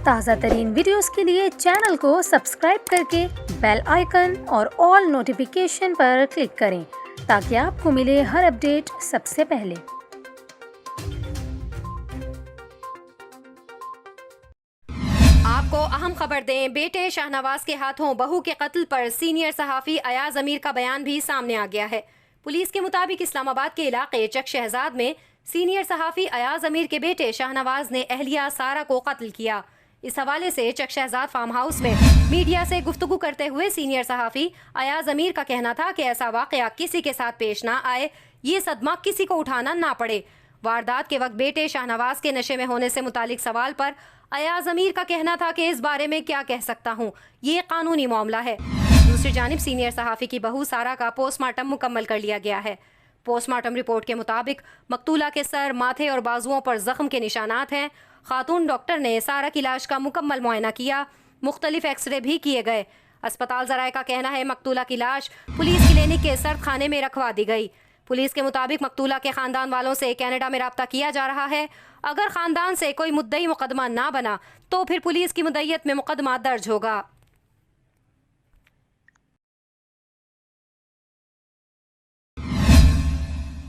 تازہ ترین ویڈیوز کے لیے چینل کو سبسکرائب کر کے بیل آئیکن اور آل نوٹیفیکیشن پر کلک کریں تاکہ آپ کو ملے ہر اپڈیٹ سب سے پہلے۔ آپ کو اہم خبر دیں، بیٹے شاہنواز کے ہاتھوں بہو کے قتل پر سینئر صحافی ایاز امیر کا بیان بھی سامنے آ گیا ہے۔ پولیس کے مطابق اسلام آباد کے علاقے چک شہزاد میں سینئر صحافی ایاز امیر کے بیٹے شاہنواز نے اہلیہ سارہ کو قتل کیا۔ اس حوالے سے چک شہزاد فارم ہاؤس میں میڈیا سے گفتگو کرتے ہوئے سینئر صحافی ایاز امیر کا کہنا تھا کہ ایسا واقعہ کسی کے ساتھ پیش نہ آئے، یہ صدمہ کسی کو اٹھانا نہ پڑے۔ واردات کے وقت بیٹے شاہنواز کے نشے میں ہونے سے متعلق سوال پر ایاز امیر کا کہنا تھا کہ اس بارے میں کیا کہہ سکتا ہوں، یہ قانونی معاملہ ہے۔ دوسری جانب سینئر صحافی کی بہو سارہ کا پوسٹ مارٹم مکمل کر لیا گیا ہے۔ پوسٹ مارٹم رپورٹ کے مطابق مقتولہ کے سر، ماتھے اور بازوؤں پر زخم کے نشانات ہیں۔ خاتون ڈاکٹر نے سارہ کی لاش کا مکمل معائنہ کیا، مختلف ایکس رے بھی کیے گئے۔ اسپتال ذرائع کا کہنا ہے مقتولہ کی لاش پولیس کلینک کے سرد خانے میں رکھوا دی گئی۔ پولیس کے مطابق مقتولہ کے خاندان والوں سے کینیڈا میں رابطہ کیا جا رہا ہے۔ اگر خاندان سے کوئی مدعی مقدمہ نہ بنا تو پھر پولیس کی مدعیت میں مقدمہ درج ہوگا۔